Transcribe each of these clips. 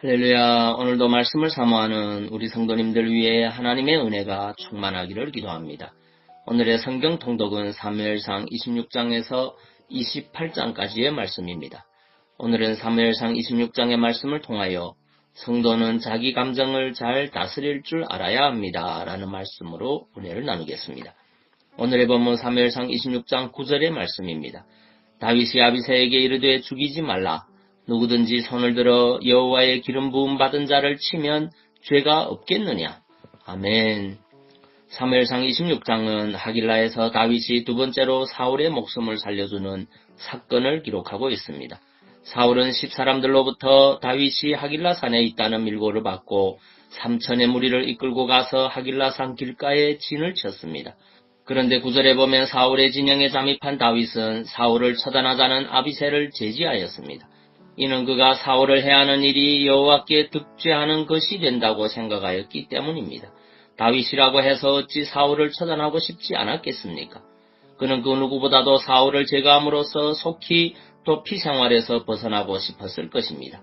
할렐루야. 오늘도 말씀을 사모하는 우리 성도님들 위해 하나님의 은혜가 충만하기를 기도합니다. 오늘의 성경 통독은 사무엘상 26장에서 28장까지의 말씀입니다. 오늘은 사무엘상 26장의 말씀을 통하여 성도는 자기 감정을 잘 다스릴 줄 알아야 합니다. 라는 말씀으로 은혜를 나누겠습니다. 오늘의 본문 사무엘상 26장 9절의 말씀입니다. 다윗이 아비새에게 이르되 죽이지 말라. 누구든지 손을 들어 여호와의 기름 부음 받은 자를 치면 죄가 없겠느냐. 아멘. 사무엘상 26장은 하길라에서 다윗이 두 번째로 사울의 목숨을 살려주는 사건을 기록하고 있습니다. 사울은 10사람들로부터 다윗이 하길라산에 있다는 밀고를 받고 3천의 무리를 이끌고 가서 하길라산 길가에 진을 쳤습니다. 그런데 9절에 보면 사울의 진영에 잠입한 다윗은 사울을 처단하자는 아비새를 제지하였습니다. 이는 그가 사울을 해하는 일이 여호와께 득죄하는 것이 된다고 생각하였기 때문입니다. 다윗이라고 해서 어찌 사울을 처단하고 싶지 않았겠습니까? 그는 그 누구보다도 사울을 제거함으로써 속히 도피 생활에서 벗어나고 싶었을 것입니다.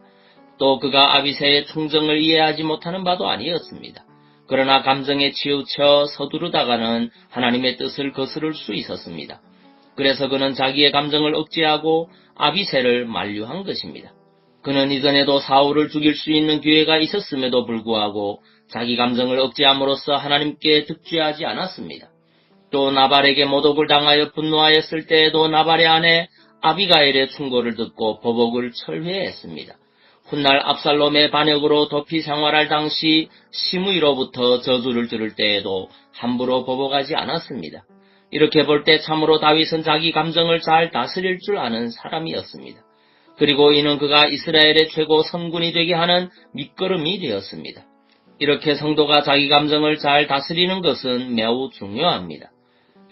또 그가 아비새의 충정을 이해하지 못하는 바도 아니었습니다. 그러나 감정에 치우쳐 서두르다가는 하나님의 뜻을 거스를 수 있었습니다. 그래서 그는 자기의 감정을 억제하고 아비새를 만류한 것입니다. 그는 이전에도 사울을 죽일 수 있는 기회가 있었음에도 불구하고 자기 감정을 억제함으로써 하나님께 득죄하지 않았습니다. 또 나발에게 모독을 당하여 분노하였을 때에도 나발의 아내 아비가일의 충고를 듣고 보복을 철회했습니다. 훗날 압살롬의 반역으로 도피 생활할 당시 시므이로부터 저주를 들을 때에도 함부로 보복하지 않았습니다. 이렇게 볼 때 참으로 다윗은 자기 감정을 잘 다스릴 줄 아는 사람이었습니다. 그리고 이는 그가 이스라엘의 최고 선군이 되게 하는 밑거름이 되었습니다. 이렇게 성도가 자기 감정을 잘 다스리는 것은 매우 중요합니다.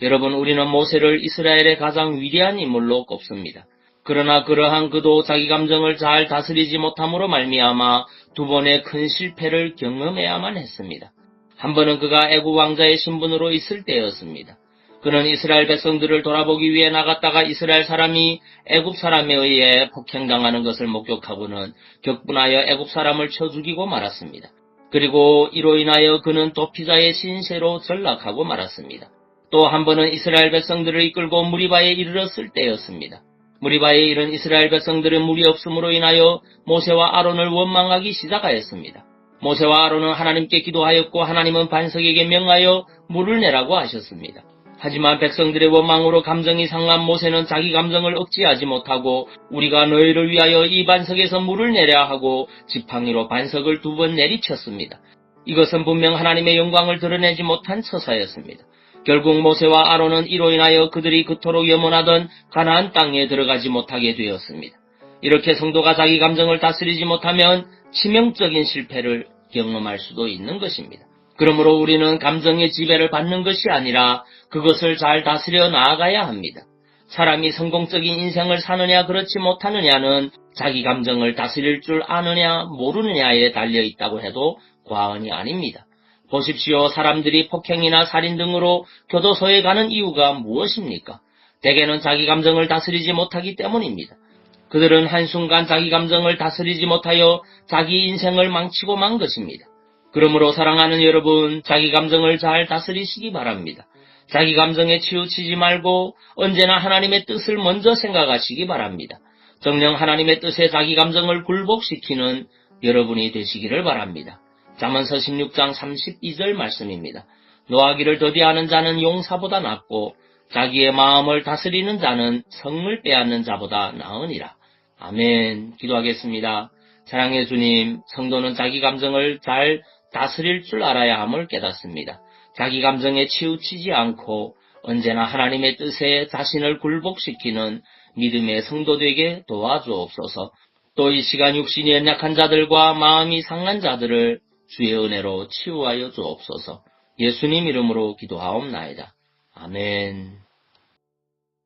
여러분, 우리는 모세를 이스라엘의 가장 위대한 인물로 꼽습니다. 그러나 그러한 그도 자기 감정을 잘 다스리지 못함으로 말미암아 두 번의 큰 실패를 경험해야만 했습니다. 한 번은 그가 애굽 왕자의 신분으로 있을 때였습니다. 그는 이스라엘 백성들을 돌아보기 위해 나갔다가 이스라엘 사람이 애굽 사람에 의해 폭행당하는 것을 목격하고는 격분하여 애굽 사람을 쳐 죽이고 말았습니다. 그리고 이로 인하여 그는 도피자의 신세로 전락하고 말았습니다. 또 한 번은 이스라엘 백성들을 이끌고 무리바에 이르렀을 때였습니다. 무리바에 이른 이스라엘 백성들은 물이 없음으로 인하여 모세와 아론을 원망하기 시작하였습니다. 모세와 아론은 하나님께 기도하였고 하나님은 반석에게 명하여 물을 내라고 하셨습니다. 하지만 백성들의 원망으로 감정이 상한 모세는 자기 감정을 억제하지 못하고 우리가 너희를 위하여 이 반석에서 물을 내려 하고 지팡이로 반석을 두 번 내리쳤습니다. 이것은 분명 하나님의 영광을 드러내지 못한 처사였습니다. 결국 모세와 아론은 이로 인하여 그들이 그토록 염원하던 가나안 땅에 들어가지 못하게 되었습니다. 이렇게 성도가 자기 감정을 다스리지 못하면 치명적인 실패를 경험할 수도 있는 것입니다. 그러므로 우리는 감정의 지배를 받는 것이 아니라 그것을 잘 다스려 나아가야 합니다. 사람이 성공적인 인생을 사느냐 그렇지 못하느냐는 자기 감정을 다스릴 줄 아느냐 모르느냐에 달려있다고 해도 과언이 아닙니다. 보십시오. 사람들이 폭행이나 살인 등으로 교도소에 가는 이유가 무엇입니까? 대개는 자기 감정을 다스리지 못하기 때문입니다. 그들은 한순간 자기 감정을 다스리지 못하여 자기 인생을 망치고 만 것입니다. 그러므로 사랑하는 여러분, 자기 감정을 잘 다스리시기 바랍니다. 자기 감정에 치우치지 말고 언제나 하나님의 뜻을 먼저 생각하시기 바랍니다. 정녕 하나님의 뜻에 자기 감정을 굴복시키는 여러분이 되시기를 바랍니다. 잠언서 16장 32절 말씀입니다. 노하기를 더디하는 자는 용사보다 낫고 자기의 마음을 다스리는 자는 성을 빼앗는 자보다 나으니라. 아멘. 기도하겠습니다. 사랑의 주님, 성도는 자기 감정을 잘 다스릴 줄 알아야 함을 깨닫습니다. 자기 감정에 치우치지 않고 언제나 하나님의 뜻에 자신을 굴복시키는 믿음의 성도 되게 도와주옵소서. 또 이 시간 육신이 연약한 자들과 마음이 상한 자들을 주의 은혜로 치유하여 주옵소서. 예수님 이름으로 기도하옵나이다. 아멘.